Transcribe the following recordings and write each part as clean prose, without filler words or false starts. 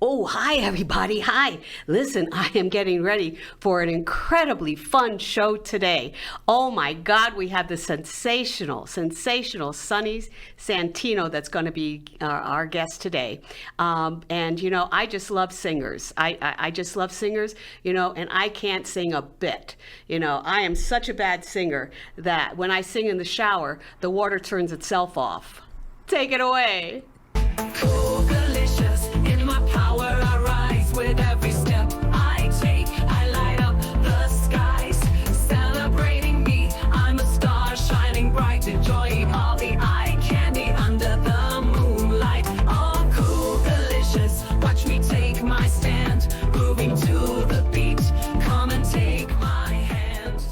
Oh, hi, everybody. Hi. Listen, I am getting ready for an incredibly fun show today. Oh, my God. We have the sensational Sonny Santino that's going to be our guest today. And, you know, I just love singers. I just love singers, you know, and I can't sing a bit. You know, I am such a bad singer that when I sing in the shower, the water turns itself off. Take it away. Cougarlicious, in my power I rise with every step I take. I light up the skies, celebrating me. I'm a star shining bright, enjoying all the eye candy under the moonlight. Oh, Cougarlicious, watch me take my stand, moving to the beat. Come and take my hand.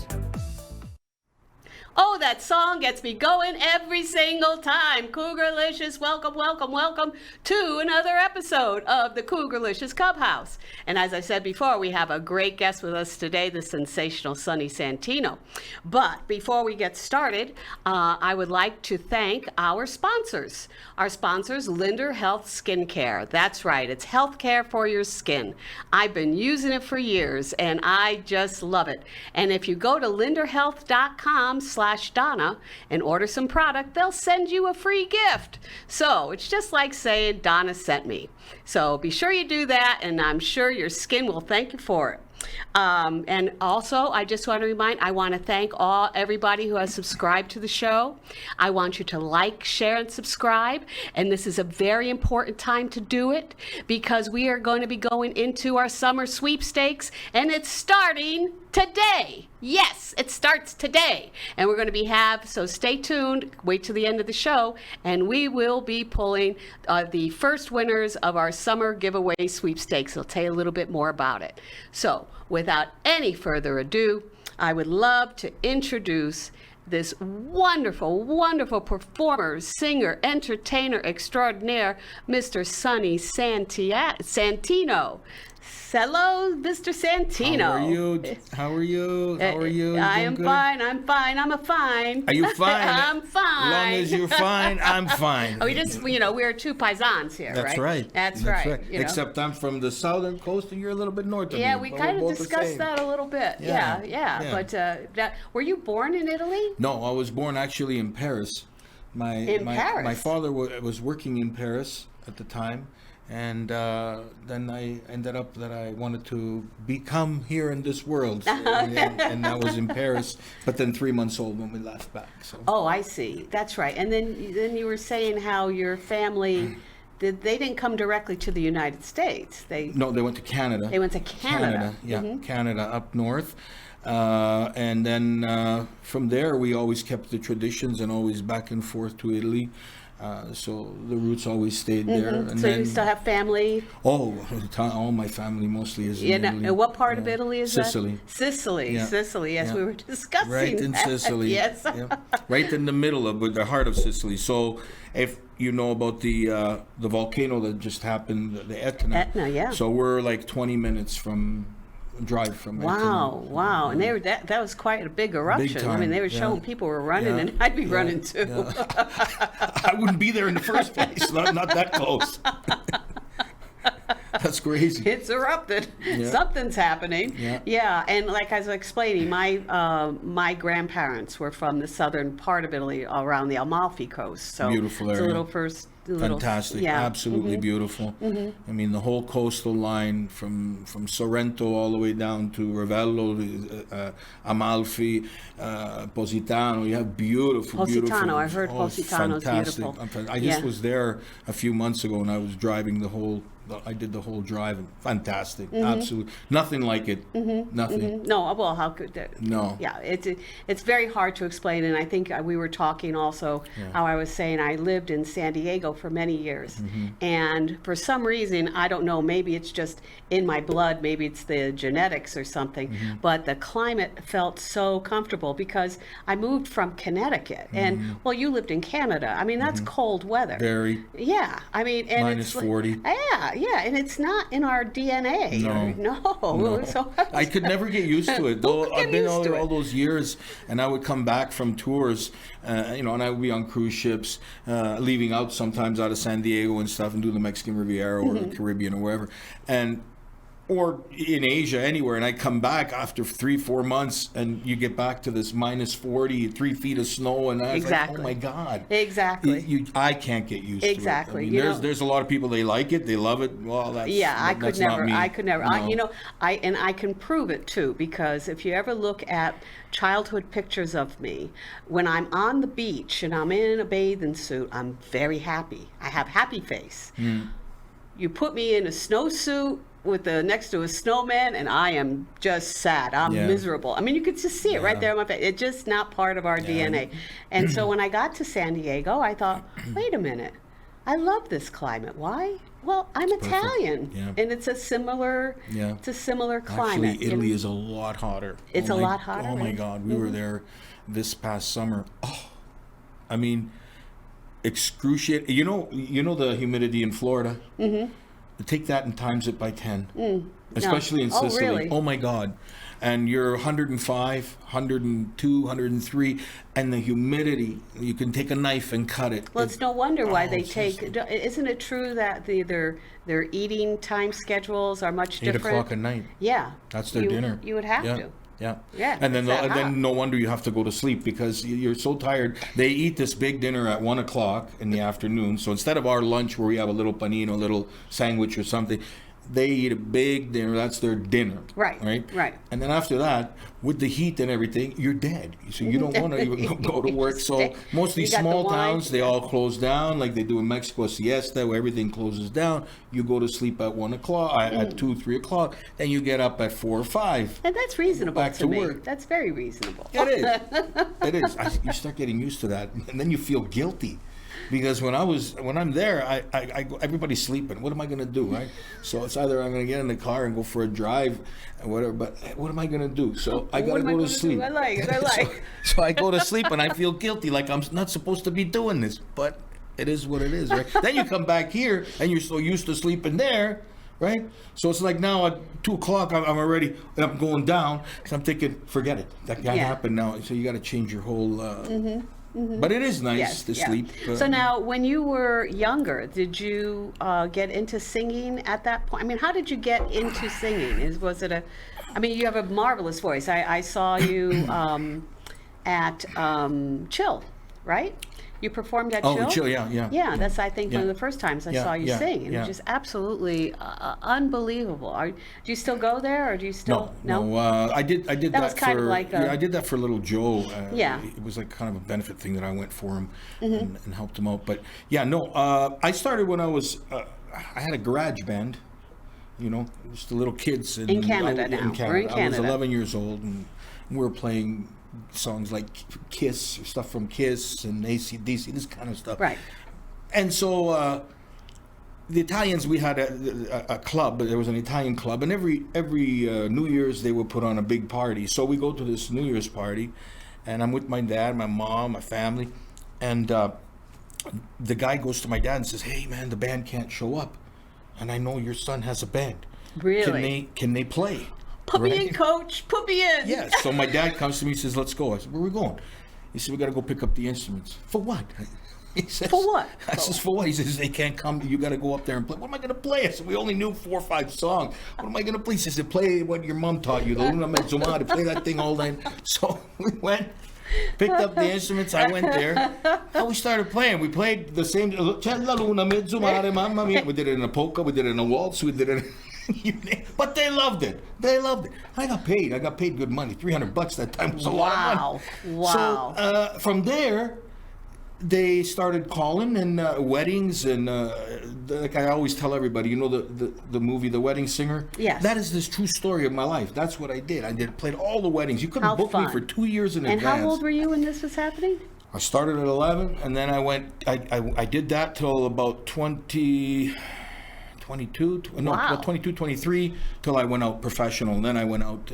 Oh, that song gets me going every single time. Cougarlicious, welcome, welcome, welcome to another episode of the Cougarlicious Clubhouse. And as I said before, we have a great guest with us today, the sensational Sonny Santino. But before we get started, I would like to thank our sponsors. Our sponsors, Linder Health Skincare. That's right, it's healthcare for your skin. I've been using it for years, and I just love it. And if you go to linderhealth.com/Donna and order some product, they'll send you a free gift. So it's just like saying Donna sent me. So be sure you do that, and I'm sure your skin will thank you for it. And also, I just want to I want to thank everybody who has subscribed to the show. I want you to like, share, and subscribe. And this is a very important time to do it because we are going to be going into our summer sweepstakes, and it's starting today. Yes, it starts today. And we're going to so stay tuned, wait till the end of the show, and we will be pulling the first winners of our summer giveaway sweepstakes. I'll tell you a little bit more about it. So, without any further ado, I would love to introduce this wonderful, wonderful performer, singer, entertainer extraordinaire, Mr. Sonny Santino. Hello, Mr. Santino. How are you? How are you? How are you? I am fine. I'm fine. I'm a fine. Are you fine? I'm fine. As long as you're fine, I'm fine. We just, we're two paisans here, That's right. That's right. Except I'm from the southern coast and you're a little bit north of me. Yeah, we kind of discussed that a little bit. Yeah. But were you born in Italy? No, I was born actually in Paris. Paris? My father was working in Paris at the time. And then I ended up that I wanted to become here in this world, and that was in Paris. But then 3 months old when we left back. So. Oh, I see. That's right. And then you were saying how your family they didn't come directly to the United States. No, they went to Canada. They went to Canada. Canada up north. And then from there, we always kept the traditions and always back and forth to Italy. So the roots always stayed there. And so you still have family? Oh, all my family mostly is in Italy. And what part of Italy is Sicily. that? Sicily. Sicily, yes, we were discussing right in that. Sicily. Yes. Right in the middle of the heart of Sicily. So if you know about the volcano that just happened, the Etna. Etna, yeah. So we're like 20 minutes drive from Etna. Wow. And that was quite a big eruption. Big time. I mean, they were showing people were running, and I'd be running too. I wouldn't be there in the first place. Not that close. That's crazy. It's erupted. Something's happening. Yeah. And like I was explaining, my grandparents were from the southern part of Italy, around the Amalfi Coast. So beautiful area. It's a little fantastic. Absolutely beautiful. I mean, the whole coastal line from Sorrento all the way down to Ravello, Amalfi, Positano. You have beautiful. I've heard Positano's beautiful. I just was there a few months ago, and I was driving I did the whole drive. Fantastic. Absolutely. Nothing like it. Nothing. No, well, how could that? No. Yeah, it's very hard to explain, and I think we were talking also how I was saying I lived in San Diego for many years, and for some reason, I don't know, maybe it's just in my blood, maybe it's the genetics or something, but the climate felt so comfortable because I moved from Connecticut, and well, you lived in Canada. I mean, that's cold weather. Very. Yeah, I mean, and minus it's 40. yeah, and it's not in our DNA. No. So I could never get used to it. Though could get I've been used to all it? those years, and I would come back from tours, and I would be on cruise ships, leaving out sometimes out of San Diego and stuff, and do the Mexican Riviera or the Caribbean or wherever, or in Asia, anywhere, and I come back after 3-4 months, and you get back to this minus 40, 3 feet of snow, and I was like, oh my God. Exactly. I can't get used Exactly. to it. I mean, there's a lot of people, they like it, they love it. Well, that's I could that's never. not me. I could never. No. I can prove it too, because if you ever look at childhood pictures of me, when I'm on the beach and I'm in a bathing suit, I'm very happy. I have happy face. You put me in a snowsuit with next to a snowman, and I am just sad. I'm miserable. I mean, you could just see it right there on my face. It's just not part of our DNA. And so when I got to San Diego, I thought, wait a minute, I love this climate. Why? Well, I'm Italian, and it's a similar climate. Actually, Italy is a lot hotter. It's a lot hotter. Oh my God, we were there this past summer. Oh, I mean, excruciating. You know the humidity in Florida. Take that and times it by 10, especially in Sicily. Really? Oh my God. And you're 105, 102, 103, and the humidity, you can take a knife and cut it. Well, it's no wonder why they take. Isn't it true that their eating time schedules are much 8 different? 8 o'clock at night. Yeah. That's their dinner. You would have to. Yeah. Yeah, And it's that hot. then no wonder you have to go to sleep, because you're so tired. They eat this big dinner at 1 o'clock in the afternoon. So instead of our lunch where we have a little panino, a little sandwich or something, they eat a big dinner. That's their dinner. Right. And then after that, with the heat and everything, you're dead. So you don't want to even go to work. So most of these small towns, they all close down, like they do in Mexico, siesta, where everything closes down. You go to sleep at 1 o'clock, at 2, 3 o'clock, then you get up at 4 or 5. And that's reasonable back to me. work. That's very reasonable. It is. It is. You start getting used to that, and then you feel guilty. Because when I'm there, I go, everybody's sleeping. What am I going to do, right? So it's either I'm going to get in the car and go for a drive, or whatever. But what am I going to do? So I got to go to sleep. I like it. So I go to sleep and I feel guilty, like I'm not supposed to be doing this. But it is what it is, right? Then you come back here and you're so used to sleeping there, right? So it's like now at 2 o'clock, I'm going down. So I'm thinking, forget it. That can't happen now. So you got to change your whole. But it is nice to sleep. So now, when you were younger, did you get into singing at that point? I mean, how did you get into singing? Was it I mean, you have a marvelous voice. I saw you at Chill, right? You performed at Chill? Oh, Chill, yeah. Yeah, that's, I think, one of the first times I saw you sing. And yeah. it was just absolutely unbelievable. Do you still go there, or do you still? No. I did that was kind for, of like I did that for little Joe. Yeah. It was like kind of a benefit thing that I went for him and helped him out. But yeah, no, I started when I was, I had a garage band, just the little kids. In Canada now. In Canada. We're in Canada. I was 11 years old, and we were playing songs like Kiss, stuff from Kiss and AC/DC, this kind of stuff. Right. And so the Italians, we had a club. There was an Italian club, and every New Year's they would put on a big party. So we go to this New Year's party, and I'm with my dad, my mom, my family, and the guy goes to my dad and says, "Hey man, the band can't show up, and I know your son has a band. Really? Can they play? Put me in, coach. Put me in." Yeah. So my dad comes to me and says, "Let's go." I said, "Where are we going?" He said, "We got to go pick up the instruments." "For what?" He says, "For what?" I says, "For what?" He says, "They can't come. You got to go up there and play." "What am I going to play?" I said, "We only knew 4 or 5 songs. What am I going to play?" He says, "Play what your mom taught you, the Luna Mezzomare. Play that thing all night." So we went, picked up the instruments. I went there, and we started playing. We played the same. "C'è la Luna Mezzomare, mamma mia." We did it in a polka. We did it in a waltz. We did it. But they loved it. I got paid. I got paid good money. $300 that time was a lot of money. Wow. So from there, they started calling and weddings, and like I always tell everybody, the movie The Wedding Singer? Yes. That is this true story of my life. That's what I did. Played all the weddings. You couldn't book me for 2 years in advance. And how old were you when this was happening? I started at 11, and then I did that till about 22, 23, till I went out professional. And then I went out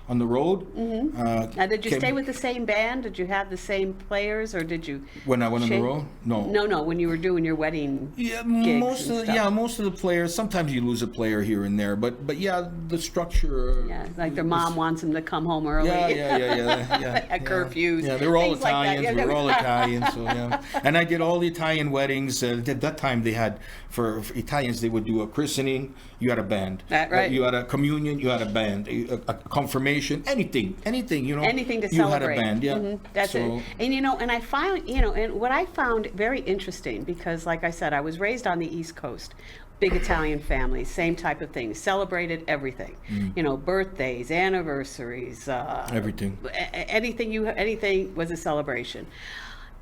on the road. Now, did you came- stay with the same band? Did you have the same players, or did you? When I went on the change- road? No. No. When you were doing your wedding. Yeah, gigs most and of stuff. most of the players. Sometimes you lose a player here and there, but yeah, the structure. Yeah, like their mom wants them to come home early. Yeah. At curfews. Yeah, they were all things like that. Italians. We were all Italians, so yeah. And I did all the Italian weddings. At that time, they had for Italians, they would do a christening. You had a band. Right. You had a communion. You had a band. A confirmation. Anything. You know. Anything to you celebrate. had a band. Yeah. That's so, it. And and I found, and what I found very interesting, because like I said, I was raised on the East Coast. Big Italian family, same type of thing. Celebrated everything. Birthdays, anniversaries. Everything. Anything was a celebration.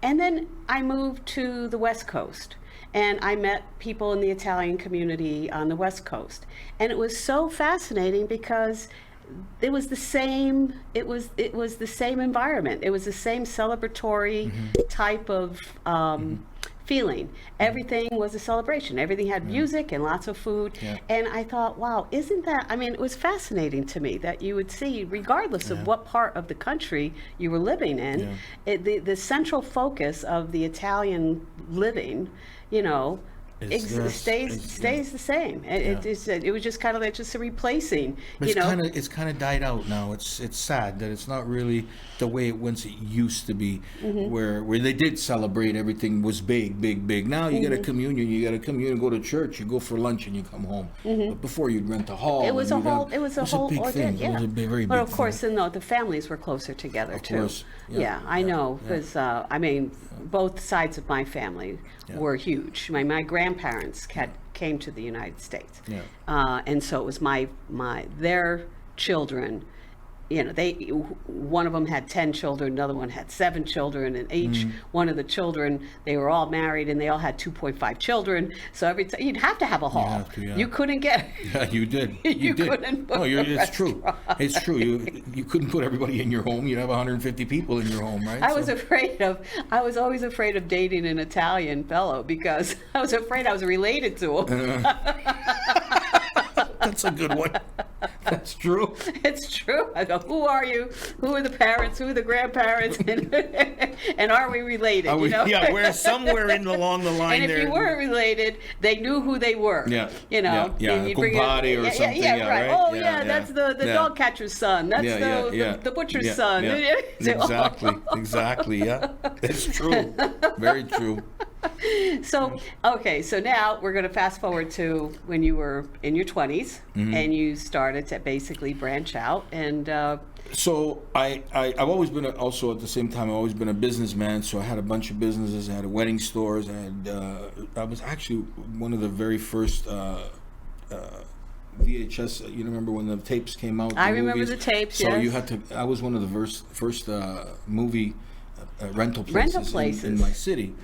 And then I moved to the West Coast. And I met people in the Italian community on the West Coast. And it was so fascinating because it was the same the same environment. It was the same celebratory type of feeling. Everything was a celebration. Everything had music and lots of food. Yeah. And I thought, wow, isn't that, it was fascinating to me that you would see, regardless of what part of the country you were living in, the central focus of the Italian living, stays the same. It was just kind of like just a replacing. It's kind of died out now. It's sad that it's not really the way it once it used to be, where they did celebrate. Everything was big. Now you get a communion. You got a communion. Go to church. You go for lunch and you come home. But before you'd rent a hall. It was a whole. It was a whole big thing. Yeah. It was a very but big of course, thing. the families were closer together too. course. Yeah, I know, because both sides of my family were huge. My grandparents came to the United States, and so it was their children. One of them had 10 children, another one had 7 children, and each one of the children, they were all married, and they all had 2.5 children. So every time you'd have to have a hall. You have to, yeah. You couldn't get. Yeah, you did. You did. couldn't put It's true. It's true. You couldn't put everybody in your home. You'd have 150 people in your home, right? I was always afraid of dating an Italian fellow because I was afraid I was related to him. That's a good one. That's true. It's true. I go, who are you? Who are the parents? Who are the grandparents? And are we related? Yeah, we're somewhere along the line and there. if you weren't related, they knew who they were. Yeah. Yeah. Compadre or something. Yeah, right. Right? Oh, Yeah, that's the dog catcher's son. That's the butcher's son. Yeah. Exactly. Yeah. It's true. Very true. So now we're going to fast forward to when you were in your 20s and you started to basically branch out and So I've always been also at the same time I've always been a businessman. So I had a bunch of businesses. I had wedding stores. I was actually one of the very first VHS. You remember when the tapes came out? I remember movies? the tapes. So yes. you had to. I was one of the first movie rental places in my city.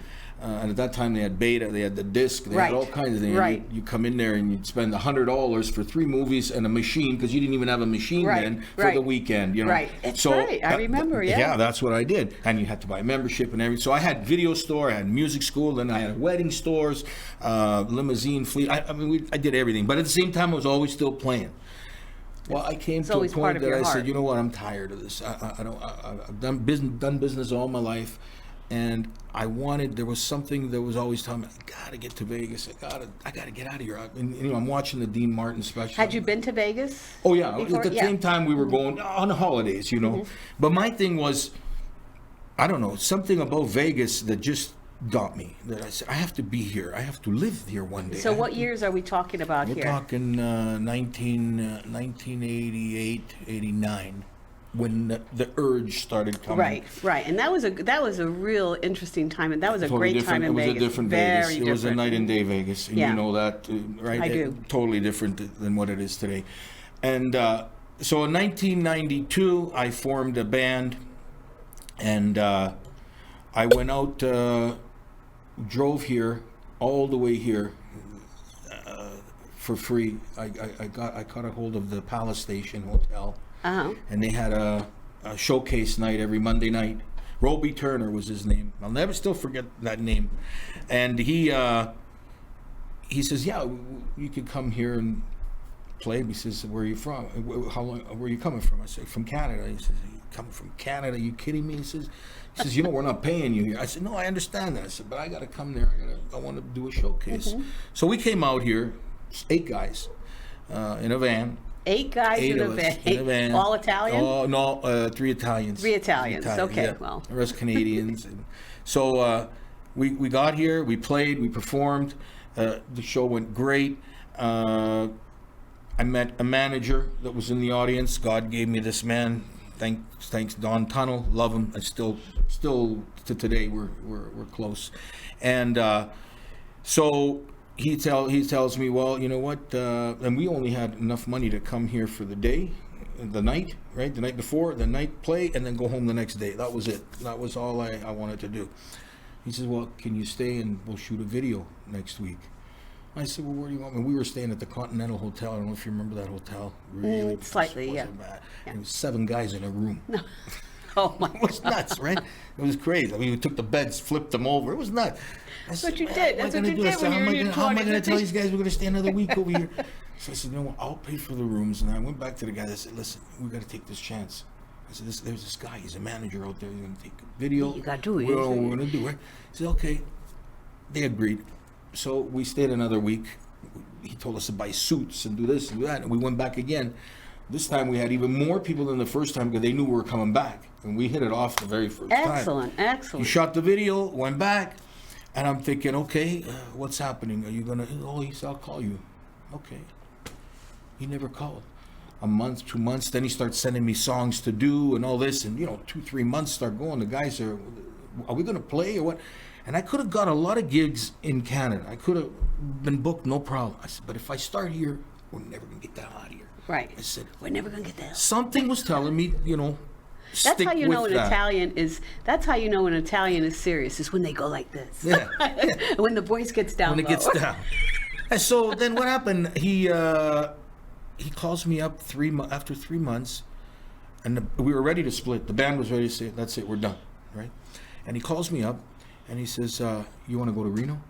And at that time they had Beta, they had the disc, they had all kinds of things. Right. You come in there and you'd spend $100 for 3 movies and a machine because you didn't even have a machine then for the weekend. Right. It's right. I remember. Yeah. Yeah, that's what I did. And you had to buy membership and everything. So I had video store, I had music school, then I had wedding stores, limousine fleet. I did everything. But at the same time, I was always still playing. Well, I came to a point that I said, you know what, I'm tired of this. I've done business all my life. And there was something that was always telling me, I gotta get to Vegas. I gotta get out of here. I'm watching the Dean Martin special. Had you been to Vegas? Oh yeah, before? at the same time we were going on the holidays, But my thing was, I don't know, something about Vegas that just got me. That I said, I have to be here. I have to live here one day. So what years are we talking about here? We're talking 1988, 89. When the urge started coming. Right, and that was a real interesting time, and that was a great time in Vegas. It was a different Vegas. It was a night and day Vegas, and you know that, right? I do. Totally different than what it is today. And so in 1992, I formed a band, and I went out, drove here, all the way here, for free. I caught a hold of the Palace Station Hotel. Uh-huh. And they had a showcase night every Monday night. Roby Turner was his name. I'll never still forget that name. And he says, yeah, you could come here and played. He says, "Where are you from? How long? Where are you coming from?" I say, "From Canada." He says, "You coming from Canada? Are you kidding me?" He says, "You know, we're not paying you here." I said, "No, I understand that." I said, "But I got to come there. I want to do a showcase." So we came out here, 8 guys, in a van. 8 guys in a of us van. All Italian? Oh no, 3 Italians. 3 Italians. Okay, yeah. well. The rest Canadians. And so we got here, we played, we performed. The show went great. I met a manager that was in the audience. God gave me this man. Thanks Don Tunnel. Love him. I still to today we're close. And so he tells me, well, you know what? And we only had enough money to come here for the day, the night, right? The night before, the night play, and then go home the next day. That was it. That was all I wanted to do. He says, well, can you stay and we'll shoot a video next week? I said, well, where do you want me? We were staying at the Continental Hotel. I don't know if you remember that hotel. Really, slightly, yeah. Bad. Yeah. There was 7 guys in a room. No. Oh my It was nuts, right? It was crazy. I mean, we took the beds, flipped them over. It was nuts. That's what you did. That's what you did when you were in your 20s. How am I going to tell these guys we're going to stay another week over here? So I said, you know what? I'll pay for the rooms. And I went back to the guys. I said, listen, we got to take this chance. I said, there's this guy. He's a manager out there. He's going to take a video. You got to do it. We're going to do it. He said, okay. They agreed. So we stayed another week. He told us to buy suits and do this and do that. And we went back again. This time we had even more people than the first time because they knew we were coming back. And we hit it off the very first time. Excellent. We shot the video, went back. And I'm thinking, okay, what's happening? Are you going to, he said, I'll call you. Okay. He never called. A month, 2 months. Then he starts sending me songs to do and all this. And, 2-3 months start going. The guys are we going to play or what? And I could have got a lot of gigs in Canada. I could have been booked, no problem. I said, but if I start here, we're never going to get that out of here. Right. I said, we're never going to get that. Something was telling me, That's how you know an that. Italian is. That's how you know an Italian is serious. Is when they go like this. Yeah. When the voice gets down. When it gets down. And so then what happened? He calls me up after 3 months, and we were ready to split. The band was ready to say, "That's it, we're done." Right? And he calls me up, and he says, "You want to go to Reno?"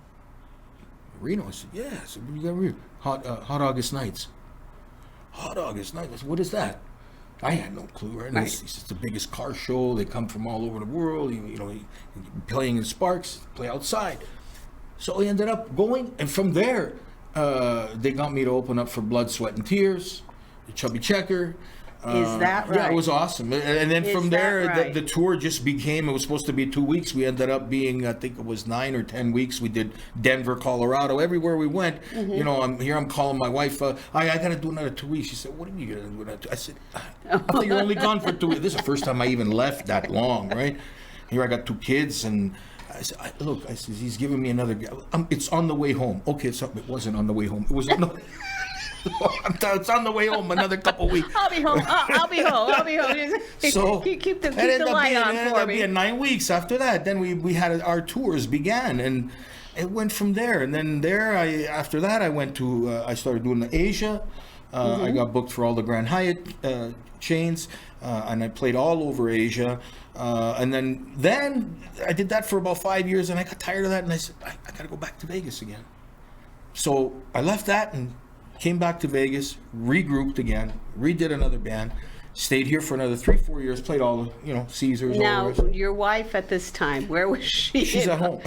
Reno? I said, "Yeah." I said, "What do you got Reno?" Hot August Nights. Hot August Nights. I said, "What is that?" I had no clue, right? Right. He says, "It's the biggest car show. They come from all over the world. Playing in Sparks, play outside." So I ended up going, and from there, they got me to open up for Blood, Sweat, and Tears, the Chubby Checker. Is that right? Yeah, it was awesome. And then from there, right? the tour just became, it was supposed to be 2 weeks. We ended up being, I think it was 9 or 10 weeks. We did Denver, Colorado, everywhere we went. Mm-hmm. I'm calling my wife, I got to do another 2 weeks. She said, what are you going to do another 2? I said, I thought you were only gone for 2 weeks. This is the first time I even left that long, right? Here I got 2 kids, and I said, I said, he's giving me another, it's on the way home. Okay, it wasn't on the way home. It was on the it's on the way home another couple weeks. I'll be home. I'll be home. So keep the light on for me. It ended up being 9 weeks after that. Then we had our tours began, and it went from there. And then after that, I went to I started doing the Asia. I got booked for all the Grand Hyatt chains, and I played all over Asia. And then I did that for about 5 years, and I got tired of that, and I said, I got to go back to Vegas again. So I left that and came back to Vegas, regrouped again, redid another band, stayed here for another 3-4 years, played all the, Caesars. Now, your wife at this time, where was she? She's at home.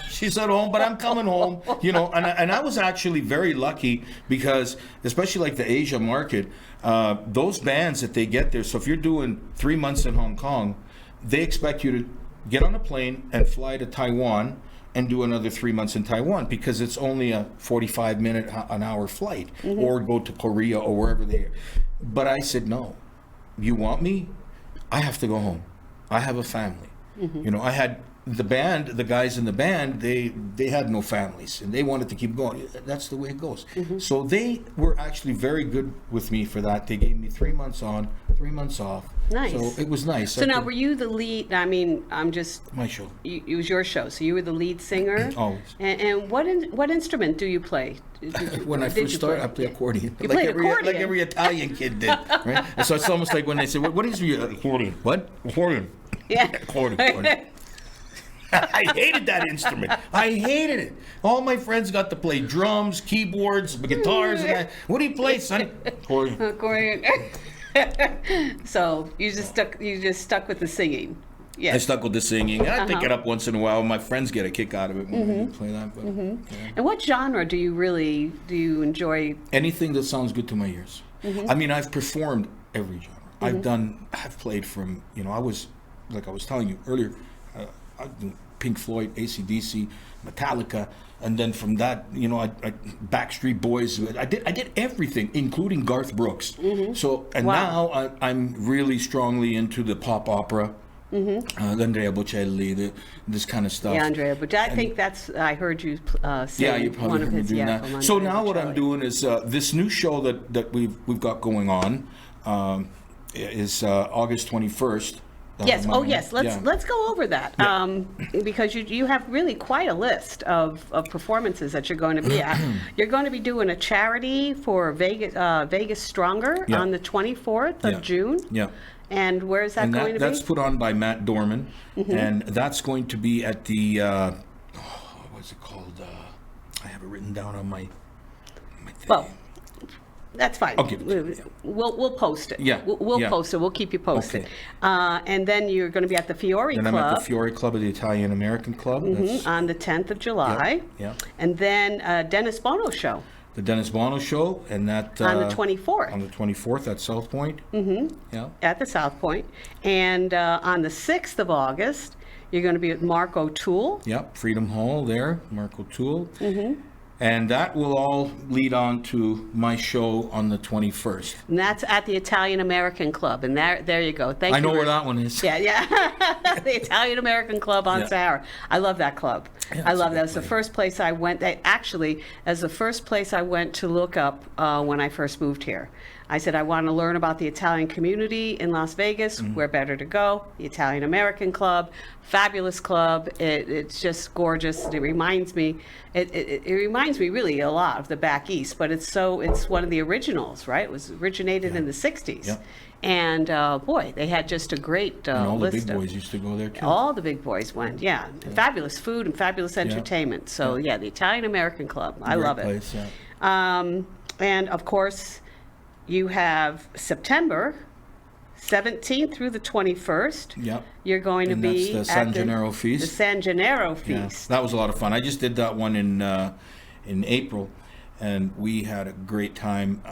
She's at home, but I'm coming home, and I was actually very lucky because, especially like the Asia market, those bands that they get there, so if you're doing 3 months in Hong Kong, they expect you to get on a plane and fly to Taiwan and do another 3 months in Taiwan because it's only a 45-minute, an hour flight, or go to Korea or wherever they are. But I said, no, you want me? I have to go home. I have a family. I had the guys in the band, they had no families and they wanted to keep going. That's the way it goes. So they were actually very good with me for that. They gave me 3 months on, 3 months off. Nice. So it was nice. So now, were you the lead? I mean, my show. It was your show, so you were the lead singer. Always. And what instrument do you play? When I first started, I played accordion. You played accordion? Like every Italian kid did, right? And so it's almost like when they say, "What is your accordion?" What accordion? Yeah. Accordion. I hated that instrument. I hated it. All my friends got to play drums, keyboards, guitars. And what do you play, Sonny? Accordion. So you just stuck with the singing. Yes. I stuck with the singing. I pick it up once in a while. My friends get a kick out of it when I play that. But, yeah. And what genre do you enjoy? Anything that sounds good to my ears. I mean, I've performed every genre. I've played from, I was telling you earlier, I do Pink Floyd, AC/DC, Metallica, and then from that, I Backstreet Boys. I did everything, including Garth Brooks. So, and now I'm really strongly into the pop opera. Andrea Bocelli, this kind of stuff. Yeah, Andrea, but I think I heard you say yeah, you probably heard me doing that. So now what I'm doing is this new show that we've got going on is August 21st. Yes. Yes. Let's go over that because you have really quite a list of performances that you're going to be at. You're going to be doing a charity for Vegas Stronger on the 24th of June. Yeah. And where is that going to be? That's put on by Matt Dorman, and that's going to be at the what's it called? I have it written down on my thing. Well, that's fine. I'll give it to you. We'll post it. Yeah. We'll post it. We'll keep you posted. Okay. And then you're going to be at the Fiore Club. Then I'm at the Fiore Club of the Italian American Club. On the 10th of July. Yeah. And then Dennis Bono Show. The Dennis Bono Show, and that on the 24th. On the 24th at South Point. Yeah. At the South Point, and on the 6th of August, you're going to be at Mark O'Toole. Yep, Freedom Hall there, Mark O'Toole. And that will all lead on to my show on the 21st. And that's at the Italian American Club. And there you go. Thank you. I know where that one is. Yeah. The Italian American Club on Sahara. I love that club. Yeah, I love that. It's the first place I went. Actually, as the first place I went to look up when I first moved here. I said, I want to learn about the Italian community in Las Vegas. Where better to go? The Italian American Club, fabulous club. It's just gorgeous. It reminds me, it reminds me really a lot of the Back East, but it's one of the originals, right? It was originated in the 60s. Yep. And boy, they had just a great list. And all the big boys used to go there too. All the big boys went, Fabulous food and fabulous entertainment. So the Italian American Club, I love it. Place, and of course, you have September 17th through the 21st. Yep. You're going to be that's the San Gennaro Feast. The San Gennaro Feast. Yeah, that was a lot of fun. I just did that one in April, and we had a great time.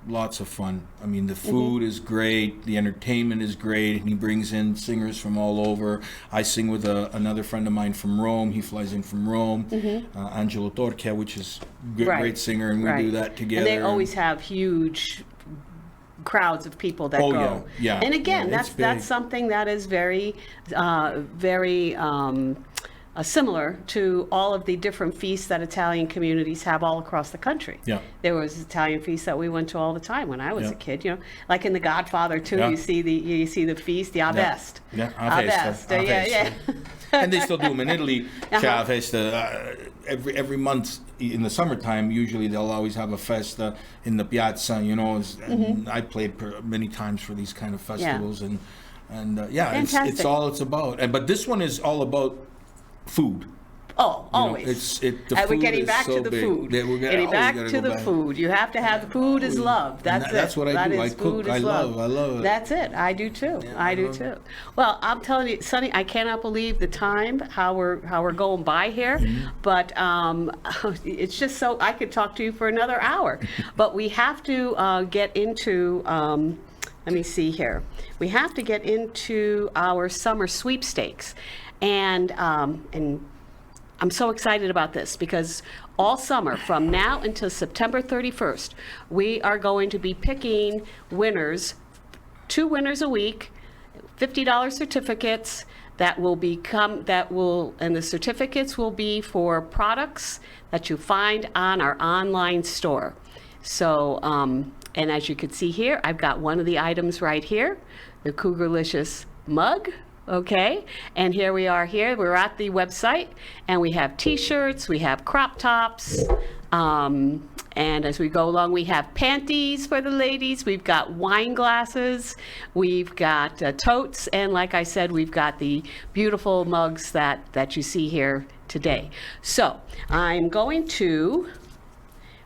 Lots of fun. I mean, the food is great. The entertainment is great. He brings in singers from all over. I sing with another friend of mine from Rome. He flies in from Rome, Angelo Torchia, which is a great singer, and we do that together. And they always have huge crowds of people that go. Yeah. And again, that's something that is very, very similar to all of the different feasts that Italian communities have all across the country. Yeah. There was Italian feasts that we went to all the time when I was a kid. Like in The Godfather too, you see the feast, the Avest. Avest. Yeah. And they still do them in Italy. Festa every month in the summertime. Usually they'll always have a festa in the piazza. And I played many times for these kind of festivals, and it's all it's about. But this one is all about food. Oh, always. We're getting back to the food. We're getting back to the food. You have to have the food is love. That's what I do. I cook. I love it. That's it. I do too. I do too. Well, I'm telling you, Sonny, I cannot believe the time how we're going by here. But it's just so I could talk to you for another hour. But we have to get into. Let me see here. We have to get into our summer sweepstakes. And I'm so excited about this because all summer, from now until September 31st, we are going to be picking winners, 2 winners a week, $50 certificates and the certificates will be for products that you find on our online store. So, and as you can see here, I've got one of the items right here, the Cougarlicious mug. Okay, and here we are we're at the website, and we have t-shirts, we have crop tops, And as we go along, we have panties for the ladies. We've got wine glasses. We've got totes. And like I said, we've got the beautiful mugs that you see here today. So I'm going to,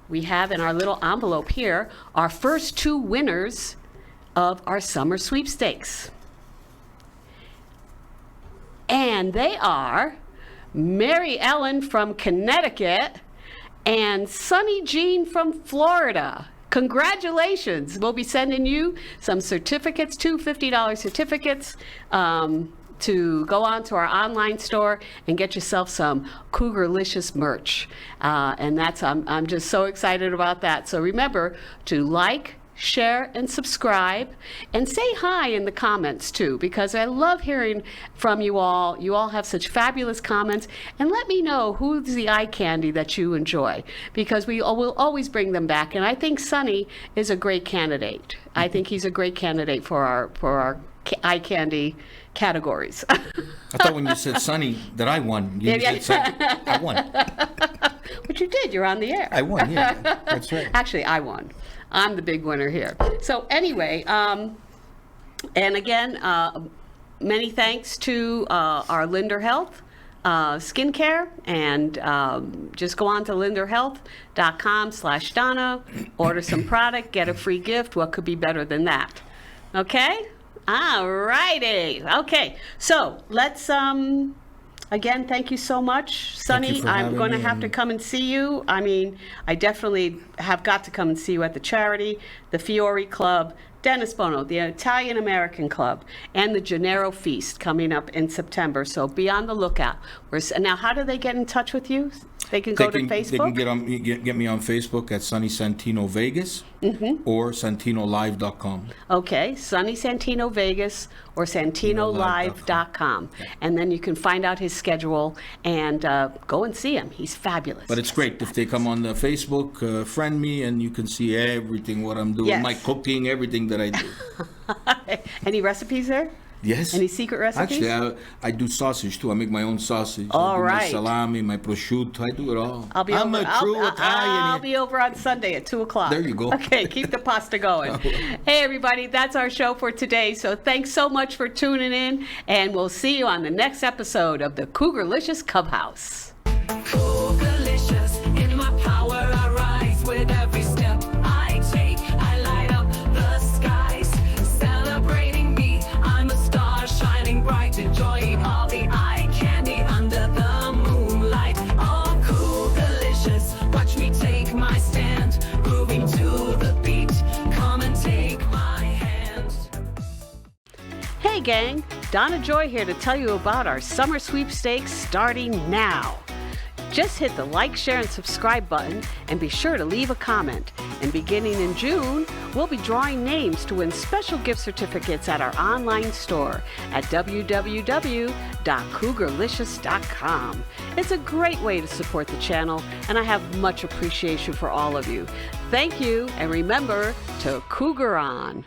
we have in our little envelope here, our first 2 winners of our summer sweepstakes. And they are Mary Ellen from Connecticut and Sunny Jean from Florida. Congratulations. We'll be sending you some certificates, 2 $50 certificates, to go on to our online store and get yourself some Cougarlicious merch. And that's, I'm just so excited about that. So remember to like, share, and subscribe, and say hi in the comments too, because I love hearing from you all. You all have such fabulous comments, and let me know who's the eye candy that you enjoy, because we will always bring them back. And I think Sonny is a great candidate. I think he's a great candidate for our eye candy categories. I thought when you said Sonny that I won. You said Sonny. I won. But you did. You're on the air. I won, yeah. That's right. Actually, I won. I'm the big winner here. So anyway, and again, many thanks to our Linder Health skincare, and just go on to linderhealth.com/Donna, order some product, get a free gift. What could be better than that? Okay? All righty. Okay, so let's, again, thank you so much, Sonny. I'm going to have to come and see you. I mean, I definitely have got to come and see you at the charity, the Fiore Club, Dennis Bono, the Italian American Club, and the Gennaro Feast coming up in September. So be on the lookout. Now, how do they get in touch with you? They can go to Facebook? They can get me on Facebook at Sonny Santino Vegas or SantinoLive.com. Okay, Sonny Santino Vegas or SantinoLive.com. Yeah. And then you can find out his schedule and go and see him. He's fabulous. But it's great if they come on the Facebook, friend me, and you can see everything, what I'm doing, Yes. my cooking, everything that I do. Any recipes there? Yes. Any secret recipes? Actually, I do sausage too. I make my own sausage. All I do right. My salami, my prosciutto. I do it all. I'll be I'm over, a true Italian. I'll be over on Sunday at 2 o'clock. There you go. Okay, keep the pasta going. Hey, everybody, that's our show for today. So thanks so much for tuning in, and we'll see you on the next episode of the Cougarlicious Clubhouse. Cougarlicious, in my power I rise with every step I take. I light up the skies, celebrating me. I'm a star shining bright, enjoying all the eye candy under the moonlight. Oh, Cougarlicious, watch me take my stand, grooving to the beat. Come and take my hand. Hey gang, Donna Joy here to tell you about our summer sweepstakes starting now. Just hit the like, share, and subscribe button, and be sure to leave a comment. And beginning in June, we'll be drawing names to win special gift certificates at our online store at www.cougarlicious.com. It's a great way to support the channel, and I have much appreciation for all of you. Thank you, and remember to Cougar on.